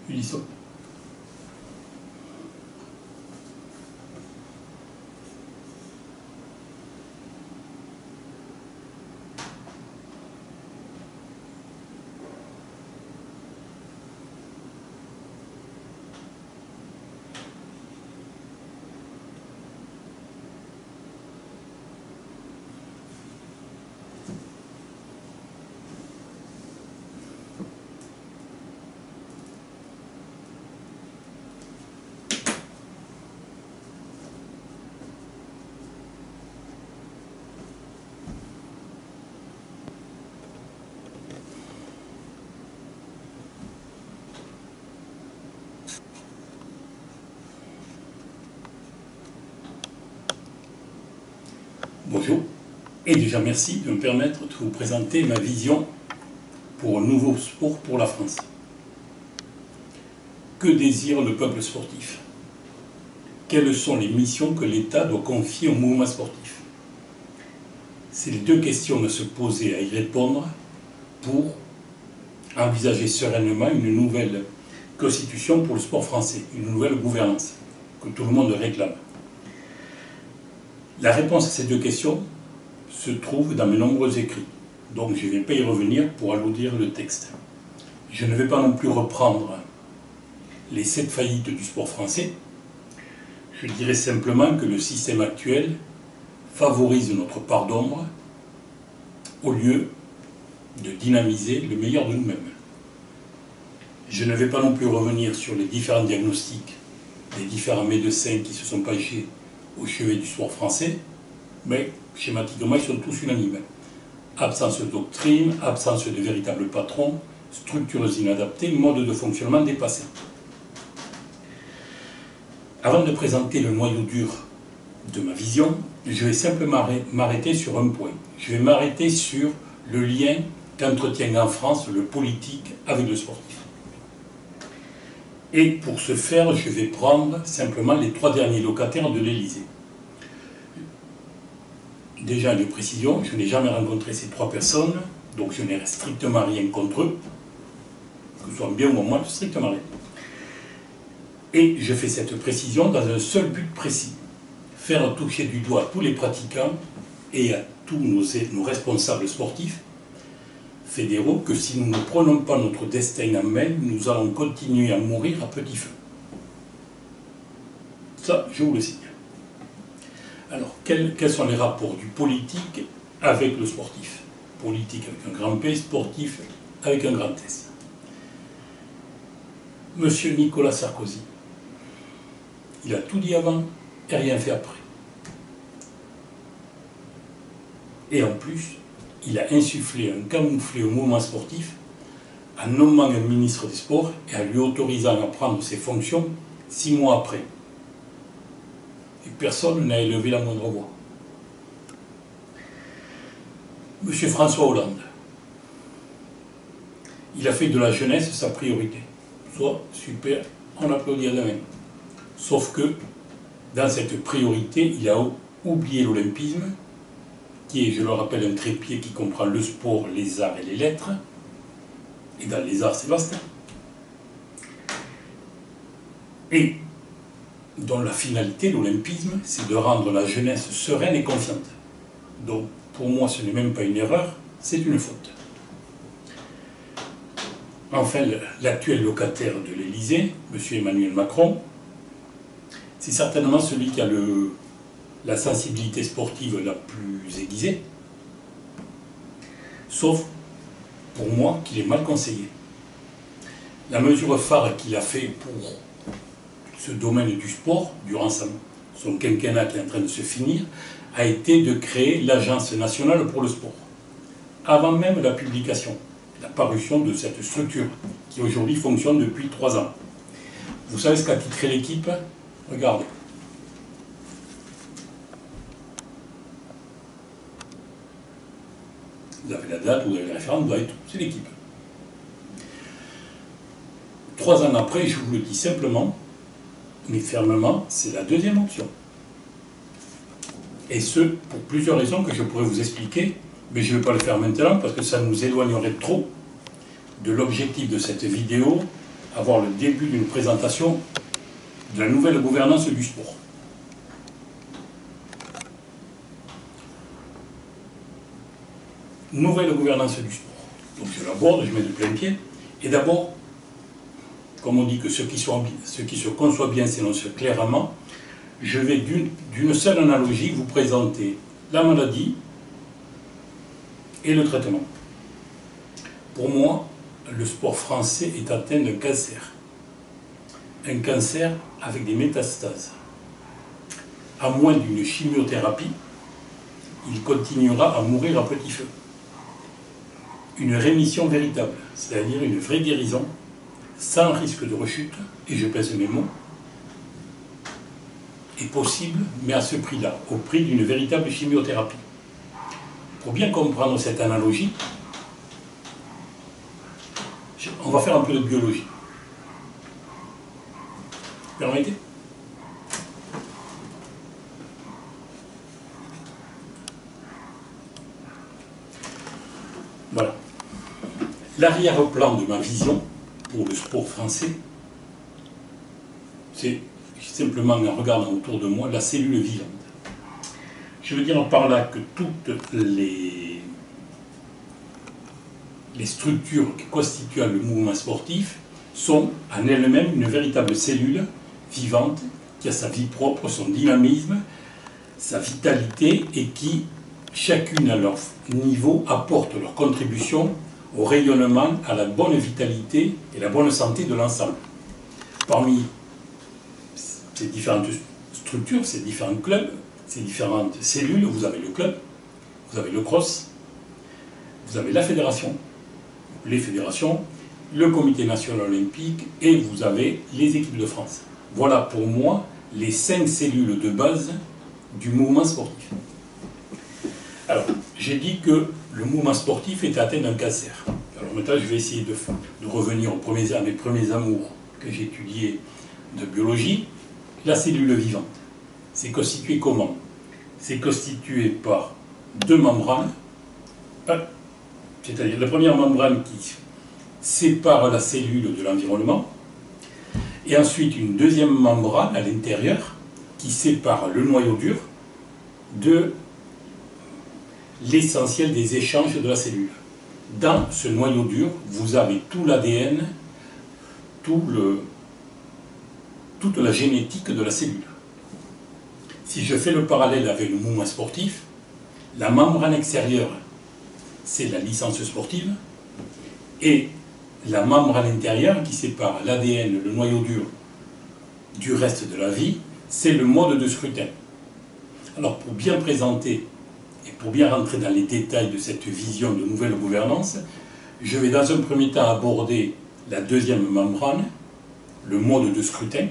Ulysse. Bonjour, et déjà merci de me permettre de vous présenter ma vision pour un nouveau sport pour la France. Que désire le peuple sportif? Quelles sont les missions que l'État doit confier au mouvement sportif? C'est les deux questions à se poser et à y répondre pour envisager sereinement une nouvelle constitution pour le sport français, une nouvelle gouvernance que tout le monde réclame. La réponse à ces deux questions se trouve dans mes nombreux écrits, donc je ne vais pas y revenir pour alourdir le texte. Je ne vais pas non plus reprendre les 7 faillites du sport français. Je dirais simplement que le système actuel favorise notre part d'ombre au lieu de dynamiser le meilleur de nous-mêmes. Je ne vais pas non plus revenir sur les différents diagnostics des différents médecins qui se sont penchés au chevet du sport français, mais schématiquement ils sont tous unanimes. Absence de doctrine, absence de véritable patron, structures inadaptées, mode de fonctionnement dépassé. Avant de présenter le noyau dur de ma vision, je vais simplement m'arrêter sur un point. Je vais m'arrêter sur le lien qu'entretient en France le politique avec le sportif. Et pour ce faire, je vais prendre simplement les 3 derniers locataires de l'Élysée. Déjà, une précision, je n'ai jamais rencontré ces 3 personnes, donc je n'ai strictement rien contre eux, que ce soit bien ou moins, strictement rien. Et je fais cette précision dans un seul but précis, faire toucher du doigt tous les pratiquants et à tous nos responsables sportifs fédéraux que si nous ne prenons pas notre destin en main, nous allons continuer à mourir à petit feu. Ça, je vous le signe. Alors, quels sont les rapports du politique avec le sportif? Politique avec un grand P, sportif avec un grand S. Monsieur Nicolas Sarkozy, il a tout dit avant et rien fait après. Et en plus, il a insufflé un camouflet au mouvement sportif en nommant un ministre des Sports et en lui autorisant à prendre ses fonctions 6 mois après. Et personne n'a élevé la moindre voix. Monsieur François Hollande, il a fait de la jeunesse sa priorité. Soit super, on applaudit à la main. Sauf que, dans cette priorité, il a oublié l'olympisme, qui est, je le rappelle, un trépied qui comprend le sport, les arts et les lettres. Et dans les arts, c'est vaste. Et dont la finalité, l'olympisme, c'est de rendre la jeunesse sereine et confiante. Donc, pour moi, ce n'est même pas une erreur, c'est une faute. Enfin, l'actuel locataire de l'Élysée, M. Emmanuel Macron, c'est certainement celui qui a la sensibilité sportive la plus aiguisée, sauf pour moi qu'il est mal conseillé. La mesure phare qu'il a fait pour ce domaine du sport, durant son quinquennat qui est en train de se finir, a été de créer l'Agence nationale pour le sport, avant même la publication, la parution de cette structure, qui aujourd'hui fonctionne depuis 3 ans. Vous savez ce qu'a titré l'équipe? Regardez. Vous avez la date, vous avez les références, vous avez tout. C'est l'équipe. 3 ans après, je vous le dis simplement, mais fermement, c'est la deuxième option. Et ce, pour plusieurs raisons que je pourrais vous expliquer, mais je ne vais pas le faire maintenant parce que ça nous éloignerait trop de l'objectif de cette vidéo, avoir le début d'une présentation de la nouvelle gouvernance du sport. Nouvelle gouvernance du sport. Donc je l'aborde, je mets de plein pied. Et d'abord, comme on dit que ce qui se conçoit bien s'énonce clairement, je vais d'une seule analogie vous présenter la maladie et le traitement. Pour moi, le sport français est atteint d'un cancer. Un cancer avec des métastases. À moins d'une chimiothérapie, il continuera à mourir à petit feu. Une rémission véritable, c'est-à-dire une vraie guérison, sans risque de rechute, et je pèse mes mots, est possible, mais à ce prix-là, au prix d'une véritable chimiothérapie. Pour bien comprendre cette analogie, on va faire un peu de biologie. Permettez ? Voilà. L'arrière-plan de ma vision pour le sport français, c'est simplement en regardant autour de moi la cellule vivante. Je veux dire par là que toutes les structures qui constituent le mouvement sportif sont en elles-mêmes une véritable cellule vivante qui a sa vie propre, son dynamisme, sa vitalité et qui, chacune à leur niveau, apportent leur contribution au rayonnement, à la bonne vitalité et la bonne santé de l'ensemble. Parmi ces différentes structures, ces différents clubs, ces différentes cellules, vous avez le club, vous avez le cross, vous avez la fédération, les fédérations, le comité national olympique et vous avez les équipes de France. Voilà pour moi les 5 cellules de base du mouvement sportif. Alors, j'ai dit que le mouvement sportif était atteint d'un cancer. Alors maintenant, je vais essayer de revenir à mes premiers amours que j'ai étudiés de biologie. La cellule vivante, c'est constitué comment? C'est constitué par 2 membranes, c'est-à-dire la première membrane qui sépare la cellule de l'environnement, et ensuite une deuxième membrane à l'intérieur qui sépare le noyau dur de l'essentiel des échanges de la cellule. Dans ce noyau dur, vous avez tout l'ADN, toute la génétique de la cellule. Si je fais le parallèle avec le mouvement sportif, la membrane extérieure, c'est la licence sportive, et la membrane intérieure qui sépare l'ADN, le noyau dur, du reste de la vie, c'est le mode de scrutin. Alors pour bien présenter et pour bien rentrer dans les détails de cette vision de nouvelle gouvernance, je vais dans un premier temps aborder la deuxième membrane, le mode de scrutin.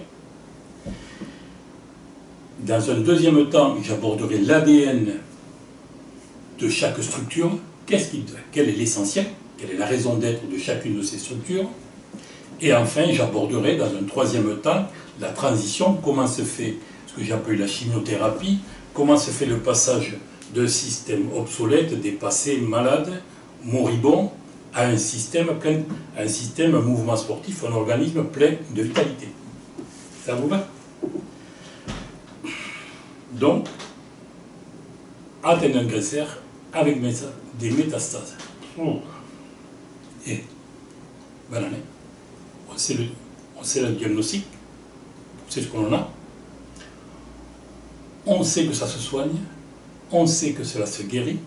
Dans un deuxième temps, j'aborderai l'ADN de chaque structure, quel est l'essentiel, quelle est la raison d'être de chacune de ces structures. Et enfin, j'aborderai dans un troisième temps la transition, comment se fait ce que j'appelle la chimiothérapie, comment se fait le passage d'un système obsolète, dépassé, malade, moribond, à un système un mouvement sportif, un organisme plein de vitalité. Ça vous va? Donc, atteint d'un cancer avec des métastases. Et, bonne année. On sait le diagnostic, on sait ce qu'on en a. On sait que ça se soigne, on sait que cela se guérit,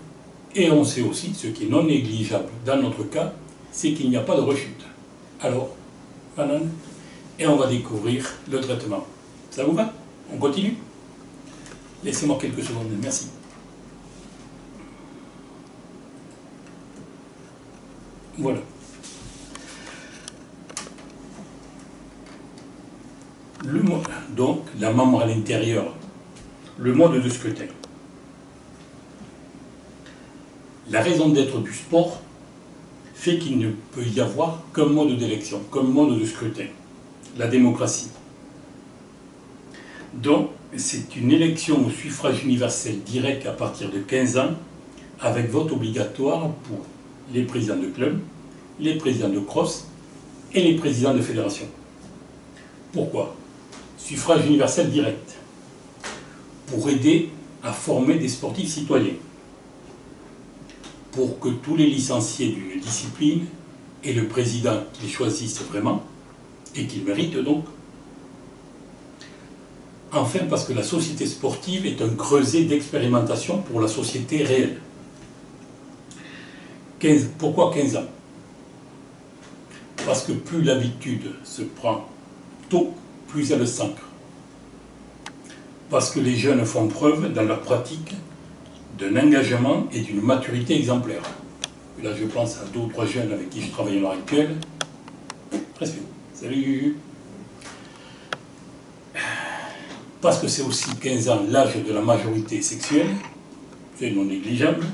et on sait aussi, ce qui est non négligeable dans notre cas, c'est qu'il n'y a pas de rechute. Alors, banane, et on va découvrir le traitement. Ça vous va? On continue? Laissez-moi quelques secondes, merci. Voilà. Donc, la membre à l'intérieur, le mode de scrutin. La raison d'être du sport fait qu'il ne peut y avoir qu'un mode d'élection, qu'un mode de scrutin, la démocratie. Donc, c'est une élection au suffrage universel direct à partir de 15 ans, avec vote obligatoire pour les présidents de club, les présidents de cross et les présidents de fédération. Pourquoi? Suffrage universel direct. Pour aider à former des sportifs citoyens. Pour que tous les licenciés d'une discipline aient le président qu'ils choisissent vraiment et qu'ils méritent donc. Enfin, parce que la société sportive est un creuset d'expérimentation pour la société réelle. Pourquoi 15 ans? Parce que plus l'habitude se prend tôt, plus elle s'ancre. Parce que les jeunes font preuve dans leur pratique d'un engagement et d'une maturité exemplaire. Et là, je pense à 2 ou 3 jeunes avec qui je travaille à l'heure actuelle. Presque. Salut Juju. Parce que c'est aussi 15 ans l'âge de la majorité sexuelle, c'est non négligeable.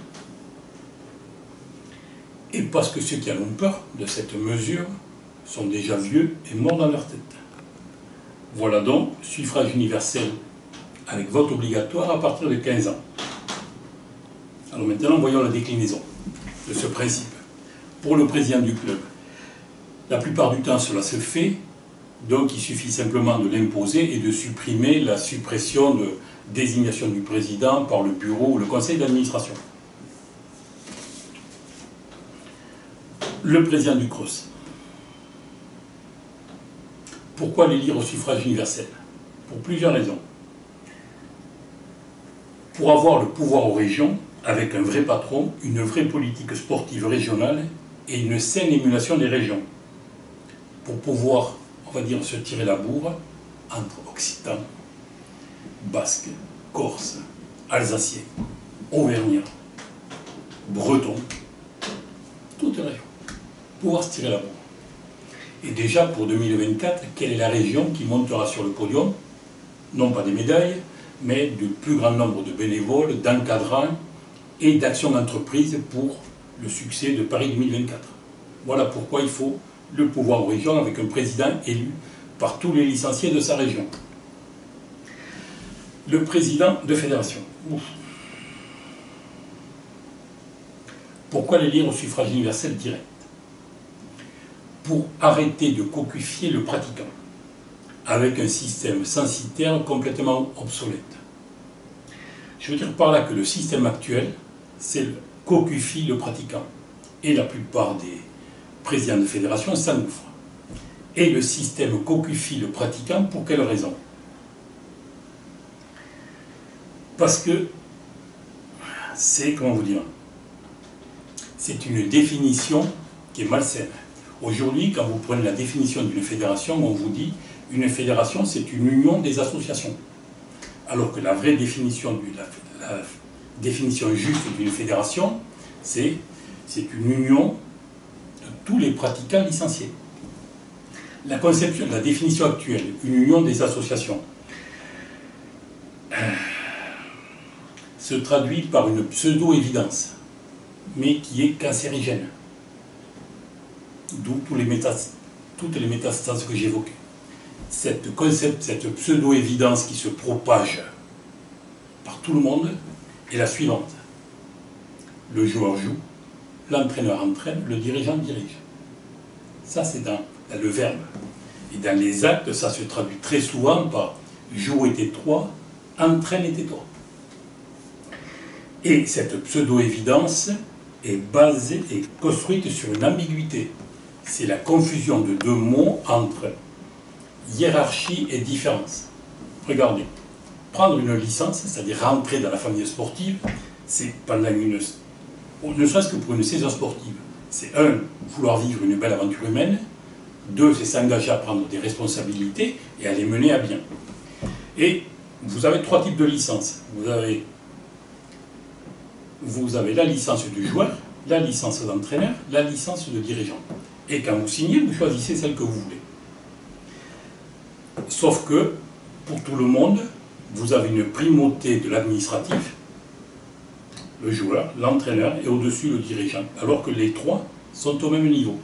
Et parce que ceux qui en ont peur de cette mesure sont déjà vieux et morts dans leur tête. Voilà donc suffrage universel avec vote obligatoire à partir de 15 ans. Alors maintenant, voyons la déclinaison de ce principe. Pour le président du club, la plupart du temps cela se fait, donc il suffit simplement de l'imposer et de supprimer la suppression de désignation du président par le bureau ou le conseil d'administration. Le président du CROSS. Pourquoi l'élire au suffrage universel? Pour plusieurs raisons. Pour avoir le pouvoir aux régions, avec un vrai patron, une vraie politique sportive régionale et une saine émulation des régions. Pour pouvoir, on va dire, se tirer la bourre entre Occitans, Basques, Corses, Alsaciens, Auvergnats, Bretons, toutes les régions. Pouvoir se tirer la bourre. Et déjà pour 2024, quelle est la région qui montera sur le podium? Non pas des médailles, mais du plus grand nombre de bénévoles, d'encadrants et d'actions d'entreprise pour le succès de Paris 2024. Voilà pourquoi il faut le pouvoir aux régions avec un président élu par tous les licenciés de sa région. Le président de fédération. Ouf. Pourquoi l'élire au suffrage universel direct? Pour arrêter de cocufier le pratiquant avec un système censitaire complètement obsolète. Je veux dire par là que le système actuel, c'est le cocufie le pratiquant. Et la plupart des présidents de fédération s'engouffrent. Et le système cocufie le pratiquant pour quelle raison? Parce que c'est, comment vous dire, c'est une définition qui est malsaine. Aujourd'hui, quand vous prenez la définition d'une fédération, on vous dit une fédération, c'est une union des associations. Alors que la vraie définition, la définition juste d'une fédération, c'est une union de tous les pratiquants licenciés. La conception, la définition actuelle, une union des associations, se traduit par une pseudo-évidence, mais qui est cancérigène. D'où toutes les métastases que j'évoquais. Cette pseudo-évidence qui se propage par tout le monde est la suivante. Le joueur joue, l'entraîneur entraîne, le dirigeant dirige. Ça, c'est dans le verbe. Et dans les actes, ça se traduit très souvent par joue et tais-toi, entraîne et tais-toi. Et cette pseudo-évidence est basée et construite sur une ambiguïté. C'est la confusion de 2 mots entre hiérarchie et différence. Regardez, prendre une licence, c'est-à-dire rentrer dans la famille sportive, c'est pendant ne serait-ce que pour une saison sportive. C'est 1, vouloir vivre une belle aventure humaine, 2, c'est s'engager à prendre des responsabilités et à les mener à bien. Et vous avez 3 types de licences. Vous avez la licence du joueur, la licence d'entraîneur, la licence de dirigeant. Et quand vous signez, vous choisissez celle que vous voulez. Sauf que, pour tout le monde, vous avez une primauté de l'administratif, le joueur, l'entraîneur et au-dessus le dirigeant, alors que les 3 sont au même niveau.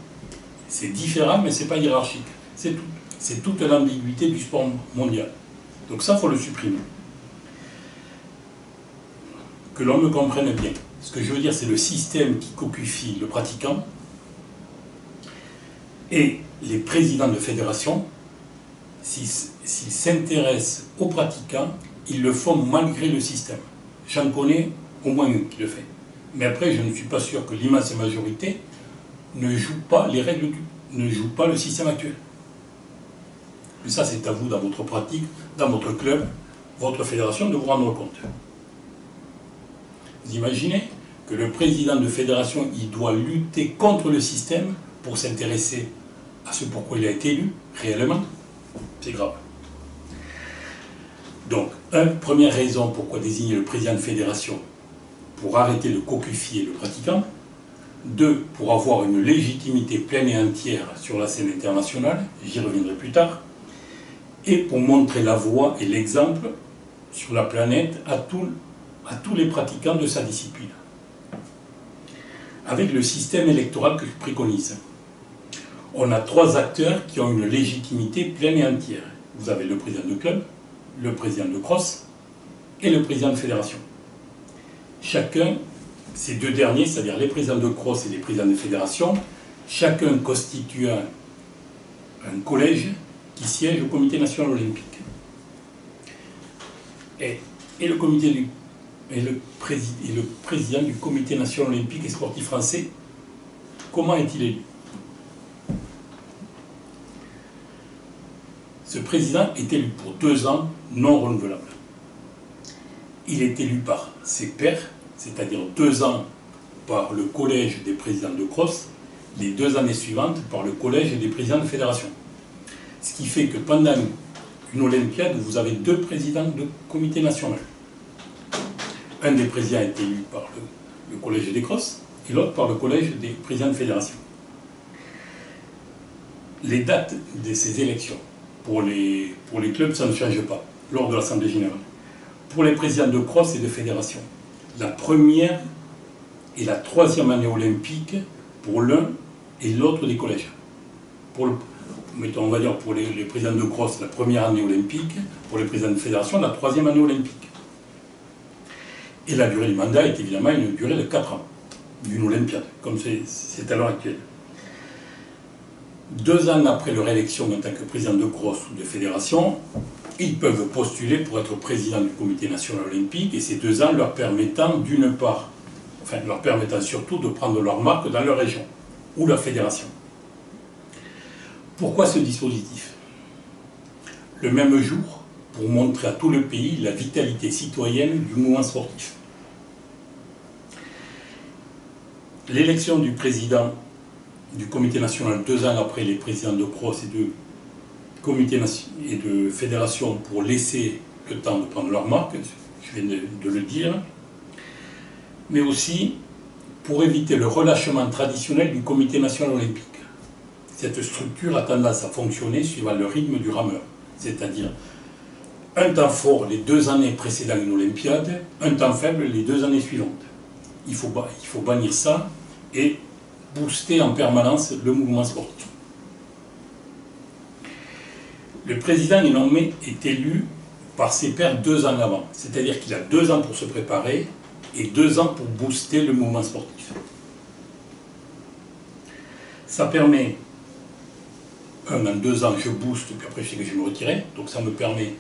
C'est différent, mais ce n'est pas hiérarchique. C'est tout. C'est toute l'ambiguïté du sport mondial. Donc ça, il faut le supprimer. Que l'on me comprenne bien. Ce que je veux dire, c'est le système qui cocufie le pratiquant et les présidents de fédération, s'ils s'intéressent aux pratiquants, ils le font malgré le système. J'en connais au moins un qui le fait. Mais après, je ne suis pas sûr que l'immense majorité ne joue pas les règles, ne joue pas le système actuel. Mais ça, c'est à vous, dans votre pratique, dans votre club, votre fédération, de vous rendre compte. Vous imaginez que le président de fédération, il doit lutter contre le système pour s'intéresser à ce pourquoi il a été élu, réellement. C'est grave. Donc, première raison pourquoi désigner le président de fédération, pour arrêter de cocufier le pratiquant. 2, pour avoir une légitimité pleine et entière sur la scène internationale, j'y reviendrai plus tard. Et pour montrer la voie et l'exemple sur la planète à tous les pratiquants de sa discipline. Avec le système électoral que je préconise, on a 3 acteurs qui ont une légitimité pleine et entière. Vous avez le président de club, le président de cross et le président de fédération. Chacun, ces 2 derniers, c'est-à-dire les présidents de cross et les présidents de fédération, chacun constitue un collège qui siège au Comité national olympique. Et le président du Comité national olympique et sportif français, comment est-il élu? Ce président est élu pour 2 ans non renouvelables. Il est élu par ses pairs, c'est-à-dire 2 ans par le collège des présidents de cross, les 2 années suivantes par le collège des présidents de fédération. Ce qui fait que pendant une Olympiade, vous avez 2 présidents de comité national. Un des présidents est élu par le collège des crosses et l'autre par le collège des présidents de fédération. Les dates de ces élections, pour les clubs, ça ne change pas, lors de l'Assemblée générale. Pour les présidents de cross et de fédération, la première et la 3e année olympique pour l'un et l'autre des collèges. Mettons, on va dire pour les présidents de cross, la première année olympique, pour les présidents de fédération, la 3e année olympique. Et la durée du mandat est évidemment une durée de 4 ans, d'une olympiade, comme c'est à l'heure actuelle. 2 ans après leur élection en tant que président de cross ou de fédération, ils peuvent postuler pour être président du Comité national olympique, et ces 2 ans leur permettant d'une part, enfin leur permettant surtout de prendre leur marque dans leur région ou leur fédération. Pourquoi ce dispositif? Le même jour, pour montrer à tout le pays la vitalité citoyenne du mouvement sportif. L'élection du président du Comité national 2 ans après les présidents de cross et de comité et de fédération pour laisser le temps de prendre leur marque, je viens de le dire, mais aussi pour éviter le relâchement traditionnel du Comité national olympique. Cette structure a tendance à fonctionner suivant le rythme du rameur, c'est-à-dire un temps fort les 2 années précédant une olympiade, un temps faible les 2 années suivantes. Il faut bannir ça et booster en permanence le mouvement sportif. Le président est élu par ses pairs 2 ans avant, c'est-à-dire qu'il a 2 ans pour se préparer et 2 ans pour booster le mouvement sportif. Ça permet, en 2 ans je booste, puis après je sais que je vais me retirer, donc ça permet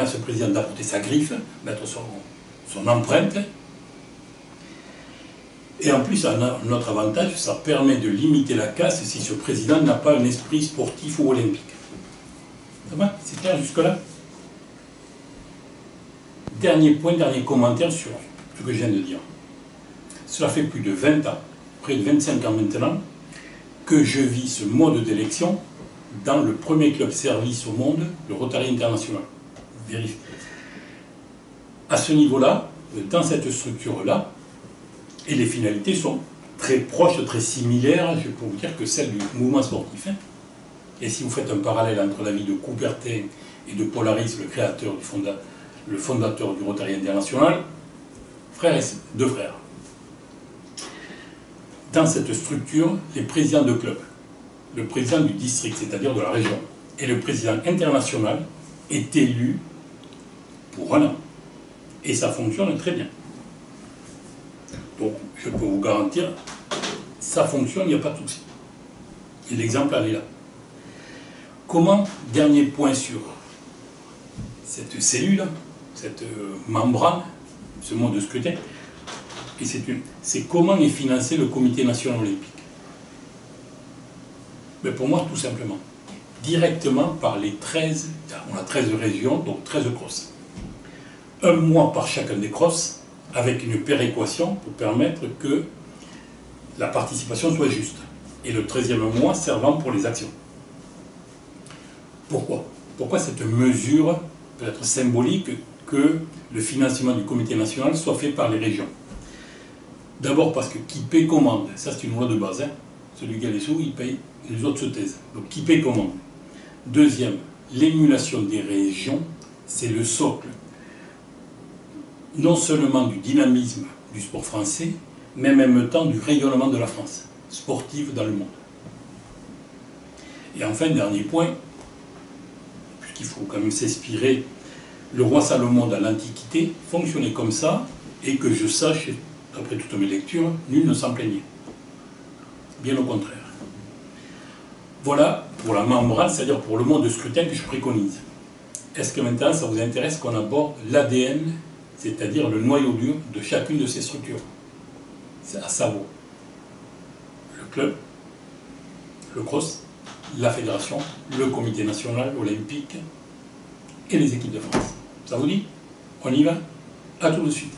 à ce président d'apporter sa griffe, mettre son empreinte. Et en plus, un autre avantage, ça permet de limiter la casse si ce président n'a pas un esprit sportif ou olympique. Ça va? C'est clair jusque-là? Dernier point, dernier commentaire sur ce que je viens de dire. Cela fait plus de 20 ans, près de 25 ans maintenant, que je vis ce mode d'élection dans le premier club service au monde, le Rotary International. Vérifiez. À ce niveau-là, dans cette structure-là, et les finalités sont très proches, très similaires, je peux vous dire, que celles du mouvement sportif. Et si vous faites un parallèle entre la vie de Coubertin et de Paul Harris, le fondateur du Rotary International, deux frères. Dans cette structure, les présidents de club, le président du district, c'est-à-dire de la région, et le président international est élu pour 1 an. Et ça fonctionne très bien. Donc, je peux vous garantir, ça fonctionne, il n'y a pas de souci. Et l'exemple, elle est là. comment, dernier point sur cette cellule, cette membrane, ce mode de scrutin, et c'est comment est financé le Comité national olympique. Mais pour moi, tout simplement, directement par les 13, on a 13 régions, donc 13 crosses. Un mois par chacun des crosses, avec une péréquation pour permettre que la participation soit juste. Et le 13e mois servant pour les actions. Pourquoi? Pourquoi cette mesure peut être symbolique que le financement du comité national soit fait par les régions? D'abord parce que qui paie commande, ça c'est une loi de base, hein. Celui qui a les sous, il paye, les autres se taisent. Donc qui paie commande. Deuxième, l'émulation des régions, c'est le socle, non seulement du dynamisme du sport français, mais en même temps du rayonnement de la France, sportive dans le monde. Et enfin, dernier point, puisqu'il faut quand même s'inspirer, le roi Salomon dans l'Antiquité fonctionnait comme ça, et que je sache, d'après toutes mes lectures, nul ne s'en plaignait. Bien au contraire. Voilà pour la membrane, c'est-à-dire pour le mode de scrutin que je préconise. Est-ce que maintenant ça vous intéresse qu'on aborde l'ADN, c'est-à-dire le noyau dur de chacune de ces structures? C'est à savoir le club, le cross, la fédération, le comité national olympique et les équipes de France. Ça vous dit? On y va? À tout de suite.